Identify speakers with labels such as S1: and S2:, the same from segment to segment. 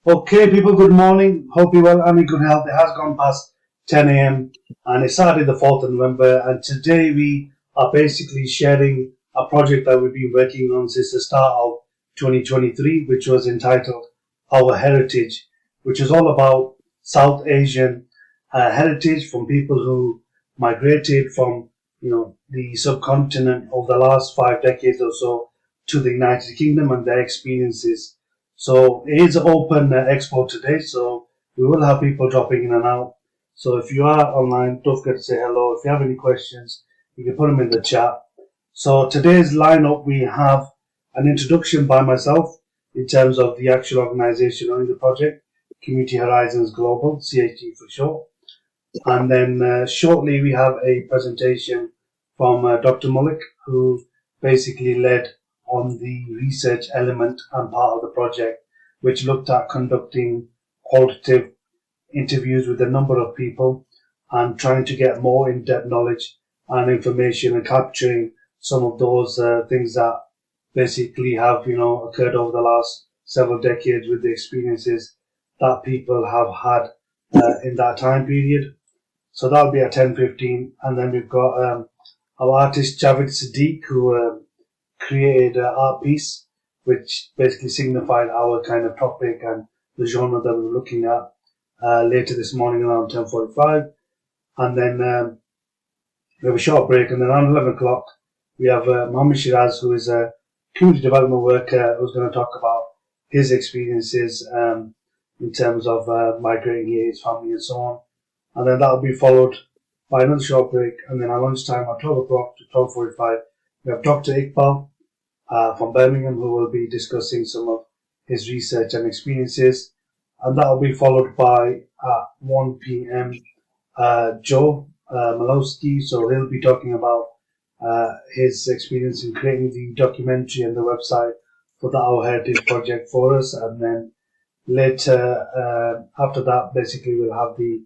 S1: Okay, people, good morning. Hope you're well and in good health. It has gone past 10 a.m. and it started the 4th of November. And today we are basically sharing a project that we've been working on since the start of 2023, which was entitled Our Heritage, which is all about South Asian heritage from people who migrated from, the subcontinent over the last 5 decades or so to the United Kingdom and their experiences. So it is open expo today, so we will have people dropping in and out. So if you are online, don't forget to say hello. If you have any questions, you can put them in the chat. So today's lineup, we have an introduction by myself in terms of the actual organization running the project, Community Horizons Global, CHG for short. And then shortly we have a presentation from Dr. Mullik, who basically led on the research element and part of the project, which looked at conducting qualitative interviews with a number of people and trying to get more in-depth knowledge and information and capturing some of those things that basically have, occurred over the last several decades with the experiences that people have had in that time period. So that'll be at 10:15, and then we've got our artist Javed Siddiq, who created an art piece which basically signified our kind of topic and the genre that we were looking at later this morning around 10:45, and then we have a short break, and then around 11 o'clock we have Mohammed Shiraz, who is a community development worker, who's going to talk about his experiences in terms of migrating here, his family, and so on. And then that'll be followed by another short break, and then at lunchtime at 12 o'clock to 12:45, we have Dr. Iqbal from Birmingham, who will be discussing some of his research and experiences, and that'll be followed by at 1 p.m. Joe Malowski, so he'll be talking about his experience in creating the documentary and the website for the Our Heritage project for us, and then later after that, basically we'll have the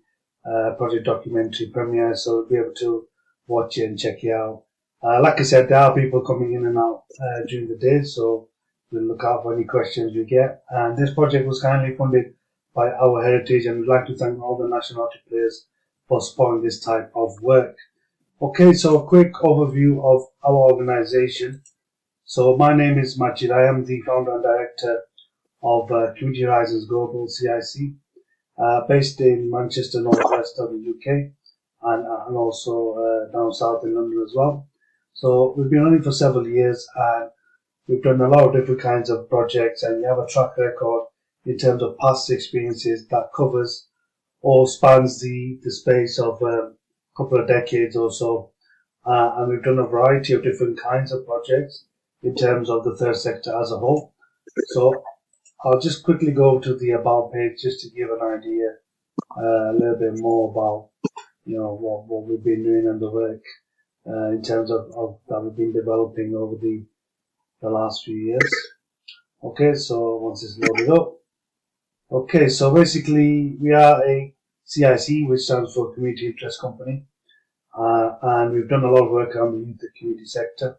S1: project documentary premiere, so we'll be able to watch it and check it out. Like I said, there are people coming in and out during the day, so we'll look out for any questions we get. And this project was kindly funded by Our Heritage, and we'd like to thank all the nationality players for supporting this type of work. Okay, so a quick overview of our organization. So my name is Majid. I am the founder and director of Community Horizons Global, CIC, based in Manchester, northwest of the UK, and also down south in London as well. So we've been running for several years, and we've done a lot of different kinds of projects, and we have a track record in terms of past experiences that covers or spans the space of a couple of decades or so. And we've done a variety of different kinds of projects in terms of the third sector as a whole. So I'll just quickly go to the About page just to give an idea a little bit more about, what we've been doing and the work in terms of that we've been developing over the last few years. Okay, so once it's loaded up. Okay, so basically we are a CIC, which stands for Community Interest Company, and we've done a lot of work on the youth and community sector.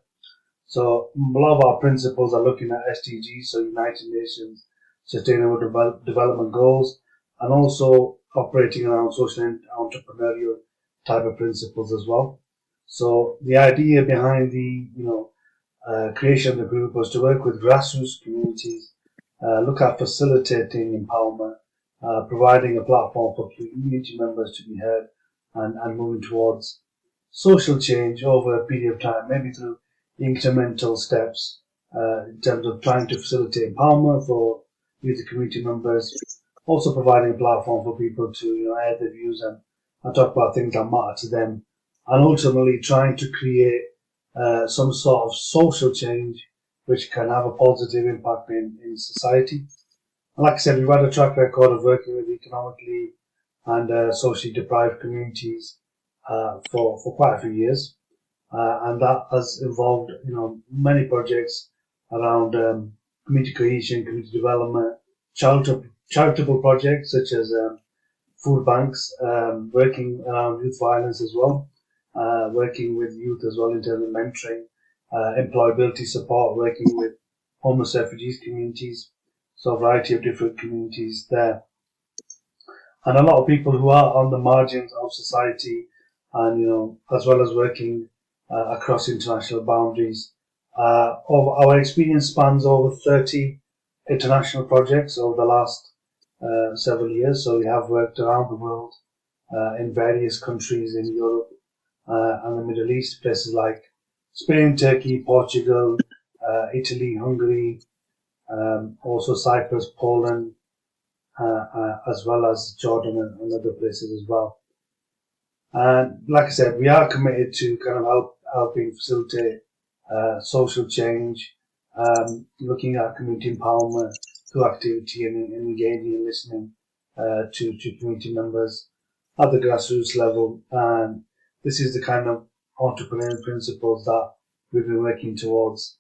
S1: So a lot of our principles are looking at SDGs, so United Nations Sustainable Development Goals, and also operating around social and entrepreneurial type of principles as well. So the idea behind the creation of the group was to work with grassroots communities, look at facilitating empowerment, providing a platform for community members to be heard, and moving towards social change over a period of time, maybe through incremental steps in terms of trying to facilitate empowerment for youth community members, also providing a platform for people to air their views and talk about things that matter to them, and ultimately trying to create some sort of social change which can have a positive impact in society. And like I said, we've had a track record of working with economically and socially deprived communities for quite a few years, and that has involved many projects around community cohesion, community development, charitable projects such as food banks, working around youth violence as well, working with youth as well in terms of mentoring, employability support, working with homeless refugees communities. So a variety of different communities there. And a lot of people who are on the margins of society and, as well as working across international boundaries. Our experience spans over 30 international projects over the last several years. So we have worked around the world in various countries in Europe and the Middle East, places like Spain, Turkey, Portugal, Italy, Hungary, also Cyprus, Poland, as well as Jordan and other places as well. And like I said, we are committed to kind of helping facilitate social change, looking at community empowerment through activity and engaging and listening to community members at the grassroots level. And this is the kind of entrepreneurial principles that we've been working towards.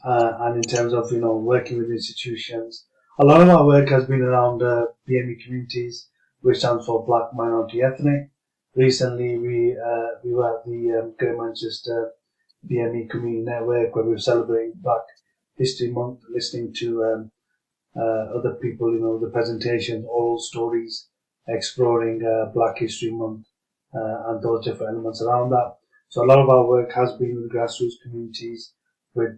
S1: And in terms of, working with institutions, a lot of our work has been around BME communities, which stands for Black Minority Ethnic. Recently, we were at the Greater Manchester BME Community Network, where we were celebrating Black History Month, listening to other people, the presentation, oral stories, exploring Black History Month and those different elements around that. So a lot of our work has been with grassroots communities, with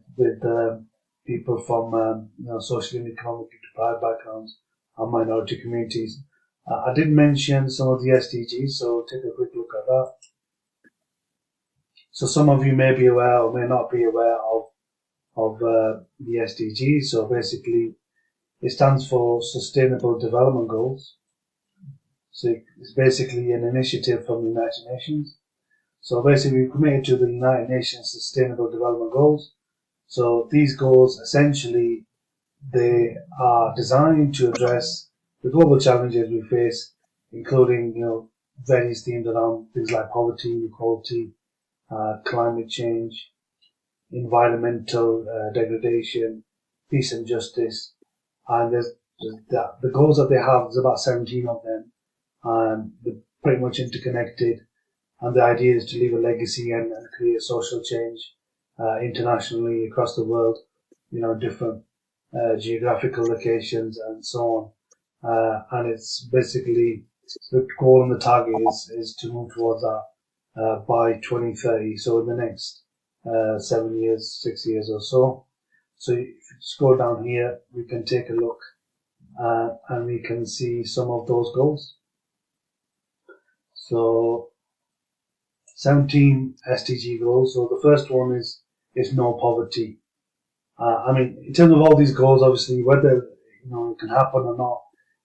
S1: people from socially and economically deprived backgrounds and minority communities. I did mention some of the SDGs, so take a quick look at that. So some of you may be aware or may not be aware of the SDGs. So basically, it stands for Sustainable Development Goals. So it's basically an initiative from the United Nations. So basically, we're committed to the United Nations Sustainable Development Goals. So these goals, essentially, they are designed to address the global challenges we face, including, various themes around things like poverty, inequality, climate change, environmental degradation, peace and justice. And the goals that they have, there's about 17 of them, and they're pretty much interconnected. And the idea is to leave a legacy and create social change internationally across the world, different geographical locations and so on. And it's basically the goal and the target is to move towards that by 2030. So in the next 7 years, 6 years or so. So if you scroll down here, we can take a look and we can see some of those goals. So 17 SDG goals. So the first one is no poverty. In terms of all these goals, obviously, whether it can happen or not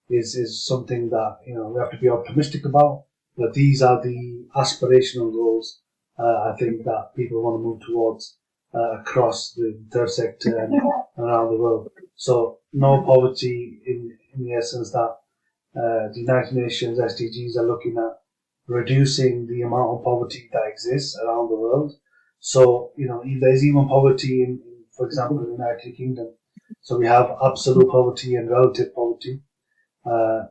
S1: is something that we have to be optimistic about. But these are the aspirational goals I think that people want to move towards across the third sector and around the world. So no poverty in the essence that the United Nations SDGs are looking at reducing the amount of poverty that exists around the world. So, there's even poverty in, for example, the United Kingdom. So we have absolute poverty and relative poverty,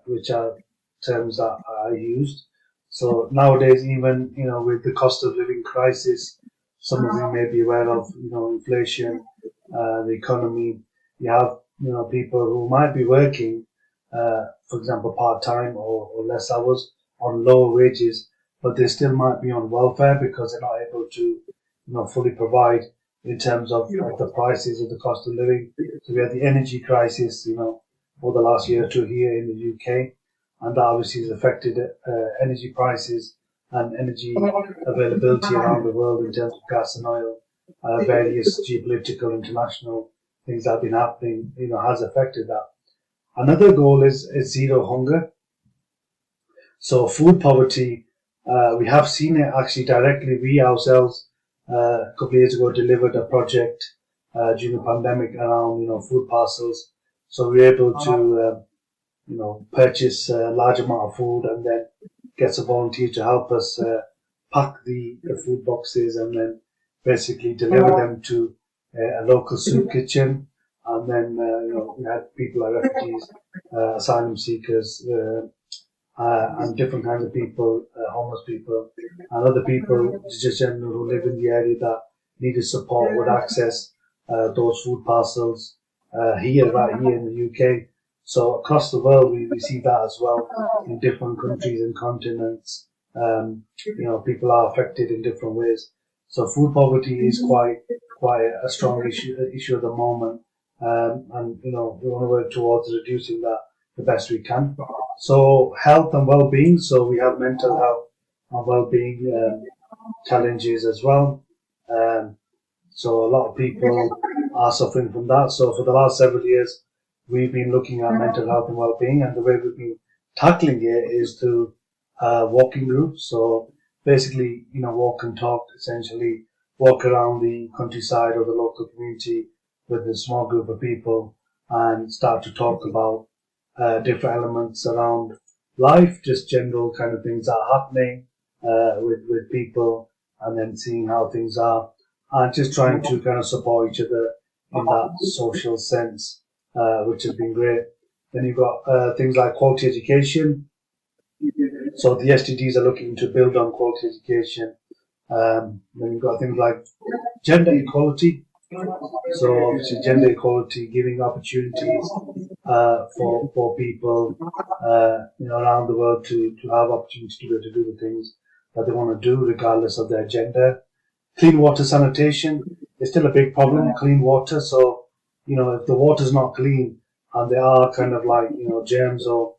S1: which are terms that are used. So nowadays, even, with the cost of living crisis, some of you may be aware of, inflation, the economy. You have, people who might be working, for example, part-time or less hours on lower wages, but they still might be on welfare because they're not able to, fully provide in terms of the prices of the cost of living. So we had the energy crisis, for the last year or two here in the UK, and that obviously has affected energy prices and energy availability around the world in terms of gas and oil. Various geopolitical, international things that have been happening, has affected that. Another goal is zero hunger. So food poverty, we have seen it actually directly. We ourselves, a couple of years ago, delivered a project during the pandemic around, food parcels. So we were able to, purchase a large amount of food and then get some volunteers to help us pack the food boxes and then basically deliver them to a local soup kitchen. And then, we had people like refugees, asylum seekers, and different kinds of people, homeless people, and other people just generally who live in the area that needed support would access those food parcels right here in the UK. So across the world, we see that as well in different countries and continents. People are affected in different ways. So food poverty is quite a strong issue at the moment, and we want to work towards reducing that the best we can. So health and well-being. So we have mental health and well-being challenges as well. Um, so a lot of people are suffering from that. So for the last several years, we've been looking at mental health and well-being, and the way we've been tackling it is through walking groups. So basically, walk and talk, essentially walk around the countryside or the local community with a small group of people and start to talk about different elements around life, just general kind of things that are happening with people, and then seeing how things are, and just trying to kind of support each other in that social sense, which has been great. Then you've got things like quality education. So the SDGs are looking to build on quality education. Then you've got things like gender equality. So obviously gender equality, giving opportunities for people around the world to have opportunities to be able to do the things that they want to do regardless of their gender. Clean water sanitation is still a big problem, clean water. So, if the water's not clean and there are kind of like, germs or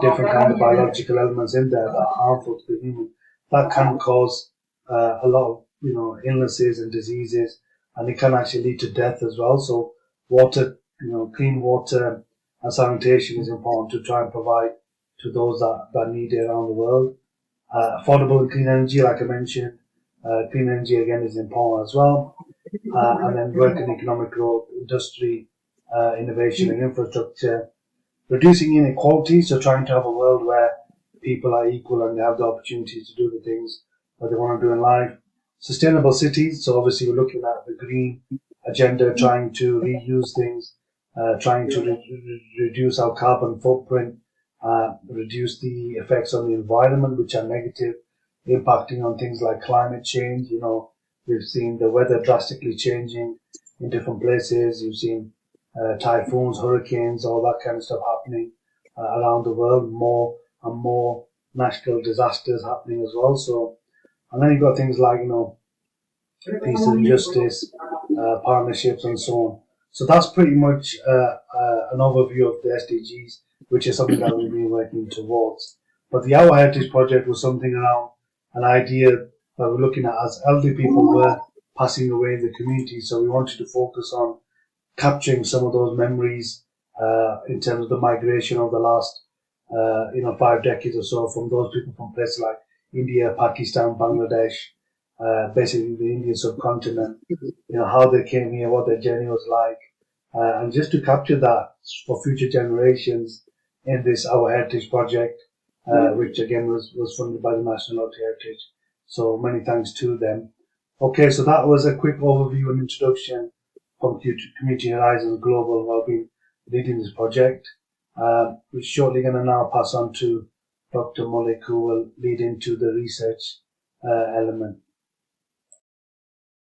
S1: different kind of biological elements in there that are harmful to the human, that can cause a lot of, illnesses and diseases, and it can actually lead to death as well. So water, clean water and sanitation is important to try and provide to those that need it around the world. Affordable and clean energy, like I mentioned, clean energy again is important as well. And then work and economic growth, industry, innovation and infrastructure, reducing inequality, so trying to have a world where people are equal and they have the opportunity to do the things that they want to do in life. Sustainable cities, so obviously we're looking at the green agenda, trying to reuse things, trying to reduce our carbon footprint, reduce the effects on the environment, which are negative, impacting on things like climate change. We've seen the weather drastically changing in different places. You've seen typhoons, hurricanes, all that kind of stuff happening around the world, more and more natural disasters happening as well. So, and then you've got things like, peace and justice, partnerships and so on. So that's pretty much an overview of the SDGs, which is something that we've been working towards. But the Our Heritage Project was something around an idea that we're looking at as elderly people were passing away in the community. So we wanted to focus on capturing some of those memories in terms of the migration of the last 5 decades or so, from those people from places like India, Pakistan, Bangladesh, basically the Indian subcontinent, how they came here, what their journey was like, and just to capture that for future generations in this Our Heritage Project, which again was funded by the National Lottery Heritage. So many thanks to them. Okay, so that was a quick overview and introduction from Community Horizons Global, who have been leading this project. We're shortly going to now pass on to Dr. Malik, who will lead into the research element.